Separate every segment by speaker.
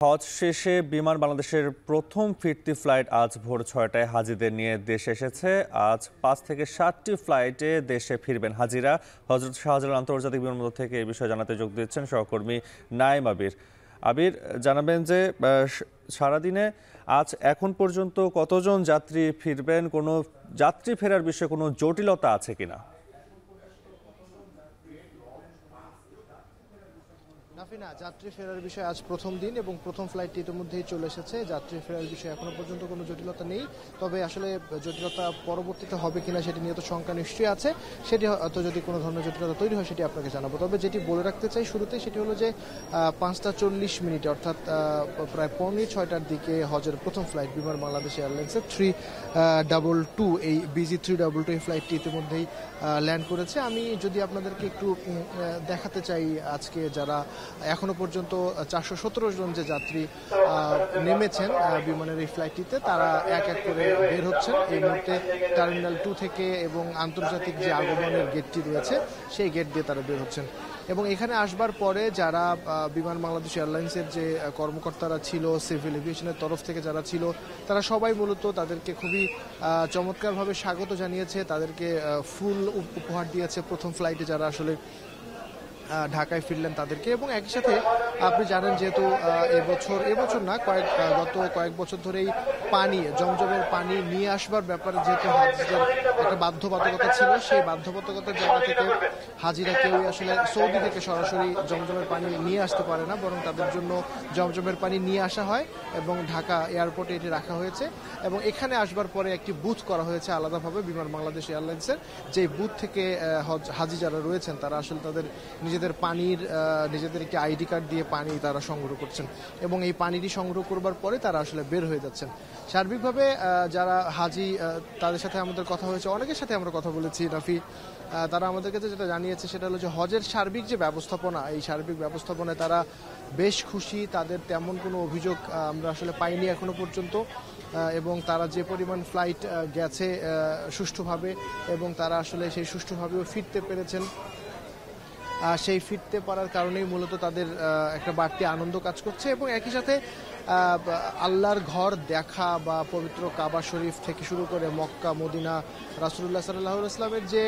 Speaker 1: হজ শেষে বিমান বাংলাদেশের প্রথম ফিরতি ফ্লাইট আজ ভোর ৬টায় হাজিদের নিয়ে দেশে এসেছে। আজ ৫ থেকে ৭টি ফ্লাইটে দেশে ফিরবেন হাজিরা। হজরত শাহজালাল আন্তর্জাতিক বিমানবন্দর থেকে এই বিষয়ে জানাতে যোগ দিচ্ছেন সহকর্মী নাইম আবির। আবির, জানাবেন যে সারাদিনে আজ এখন পর্যন্ত কতজন যাত্রী ফিরবেন, কোনো যাত্রী ফেরার বিষয়ে কোনো জটিলতা আছে কিনা?
Speaker 2: নাফিনা, যাত্রী ফেরার বিষয়ে আজ প্রথম দিন এবং প্রথম ফ্লাইটটি ইতিমধ্যেই চলে এসেছে। যাত্রী ফেরার বিষয়ে এখনো পর্যন্ত কোনো জটিলতা নেই, তবে আসলে জটিলতা পরবর্তীতে হবে কিনা সেটি নিয়ে তো শঙ্কা নিশ্চয়ই আছে। সেটি হয়তো যদি কোনো ধরনের জটিলতা তৈরি হয় সেটি আপনাকে জানাবো। তবে যেটি বলে রাখতে চাই শুরুতে সেটি হলো যে ৫টা ৪০ অর্থাৎ প্রায় ৫:৩৬টার দিকে হজের প্রথম ফ্লাইট বিমান বাংলাদেশ এয়ারলাইন্সের 322 এই BG 322 এই ফ্লাইটটি ইতিমধ্যেই ল্যান্ড করেছে। আমি যদি আপনাদেরকে একটু দেখাতে চাই, আজকে যারা এখনো পর্যন্ত ৪১৭ জন যে যাত্রী নেমেছেন বিমানের এই ফ্লাইটটিতে, তারা এক এক করে বের হচ্ছেন এই মুহূর্তে টার্মিনাল 2 থেকে, এবং আন্তর্জাতিক যে আগমনের গেটটি রয়েছে সেই গেট দিয়ে তারা বের হচ্ছেন। এবং এখানে আসবার পরে যারা বিমান বাংলাদেশ এয়ারলাইন্সের যে কর্মকর্তারা ছিল, সিভিল এভিয়েশনের তরফ থেকে যারা ছিল, তারা সবাই মূলত তাদেরকে খুবই চমৎকারভাবে স্বাগত জানিয়েছে, তাদেরকে ফুল উপহার দিয়েছে প্রথম ফ্লাইটে যারা আসলে ঢাকায় ফিরলেন তাদেরকে। এবং একই সাথে আপনি জানেন যেহেতু এবছর না, গত কয়েক বছর ধরেই জমজমের পানি নিয়ে আসবার ব্যাপারে যেহেতু হাজিদের একটা বাধ্যবাধকতা ছিল, সেই বাধ্যবাধকতার জায়গা থেকে হাজিরা কেউই আসলে সৌদি থেকে সরাসরি জমজমের পানি নিয়ে আসতে পারে না, বরং তাদের জন্য জমজমের পানি নিয়ে আসা হয় এবং ঢাকা এয়ারপোর্টে এটি রাখা হয়েছে। এবং এখানে আসবার পরে একটি বুথ করা হয়েছে আলাদাভাবে বিমান বাংলাদেশ এয়ারলাইন্সের, যে বুথ থেকে হাজি যারা রয়েছেন তারা আসলে তাদের নিজেদের একটি আইডি কার্ড দিয়ে পানি তারা সংগ্রহ করছেন, এবং এই পানিটি সংগ্রহ করবার পরে তারা আসলে বের হয়ে যাচ্ছেন। সার্বিকভাবে যারা হাজি তাদের সাথে আমাদের কথা হয়েছে, অনেকের সাথে আমরা কথা বলেছি নাফি, তারা আমাদের কাছে যেটা জানিয়েছে সেটা হলো যে হজের সার্বিক যে ব্যবস্থাপনা, এই সার্বিক ব্যবস্থাপনায় তারা বেশ খুশি। তাদের তেমন কোনো অভিযোগ আমরা আসলে পাইনি এখনো পর্যন্ত, এবং তারা যে পরিমাণ ফ্লাইট গেছে সুষ্ঠুভাবে, এবং তারা আসলে সেই সুষ্ঠুভাবেও ফিরতে পেরেছেন, সেই ফিরতে পারার কারণেই মূলত তাদের একটা বাড়তি আনন্দ কাজ করছে। এবং একই সাথে আল্লাহর ঘর দেখা বা পবিত্র কাবা শরীফ থেকে শুরু করে মক্কা, মদিনা, রাসূলুল্লাহ সাল্লাল্লাহু আলাইহি ওয়াসাল্লামের যে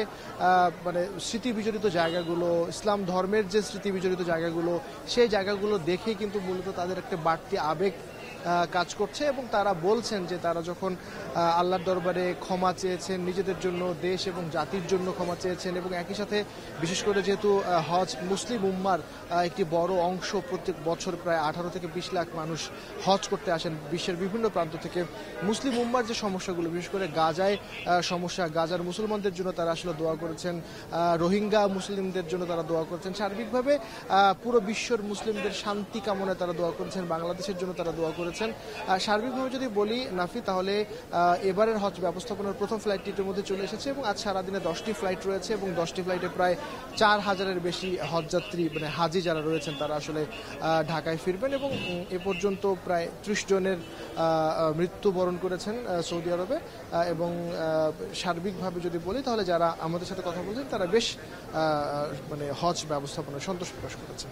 Speaker 2: মানে স্মৃতি বিজড়িত জায়গাগুলো, ইসলাম ধর্মের যে স্মৃতি বিজড়িত জায়গাগুলো, সেই জায়গাগুলো দেখেই কিন্তু মূলত তাদের একটা বাড়তি আবেগ কাজ করছে। এবং তারা বলছেন যে তারা যখন আল্লাহর দরবারে ক্ষমা চেয়েছেন, নিজেদের জন্য, দেশ এবং জাতির জন্য ক্ষমা চেয়েছেন, এবং একই সাথে বিশেষ করে যেহেতু হজ মুসলিম উম্মার একটি বড় অংশ, প্রত্যেক বছর প্রায় 18 থেকে 20 লাখ মানুষ হজ করতে আসেন বিশ্বের বিভিন্ন প্রান্ত থেকে। মুসলিম উম্মার যে সমস্যাগুলো, বিশেষ করে গাজায় সমস্যা, গাজার মুসলমানদের জন্য তারা আসলে দোয়া করেছেন, রোহিঙ্গা মুসলিমদের জন্য তারা দোয়া করেছেন, সার্বিকভাবে পুরো বিশ্বর মুসলিমদের শান্তি কামনায় তারা দোয়া করেছেন, বাংলাদেশের জন্য তারা দোয়া করেছেন। সার্বিকভাবে যদি বলি নাফি, তাহলে এবারের হজ ব্যবস্থাপনার প্রথম ফ্লাইটটি ইতিমধ্যে চলে এসেছে, এবং আজ সারাদিনে 10টি ফ্লাইট রয়েছে, এবং 10টি ফ্লাইটে প্রায় 4000-এর বেশি হজযাত্রী মানে হাজি যারা রয়েছেন তারা আসলে ঢাকায় ফিরবেন। এবং এ পর্যন্ত প্রায় 30 জনের মৃত্যুবরণ করেছেন সৌদি আরবে। এবং সার্বিকভাবে যদি বলি তাহলে যারা আমাদের সাথে কথা বলছেন তারা বেশ মানে হজ ব্যবস্থাপনায় সন্তোষ প্রকাশ করেছেন।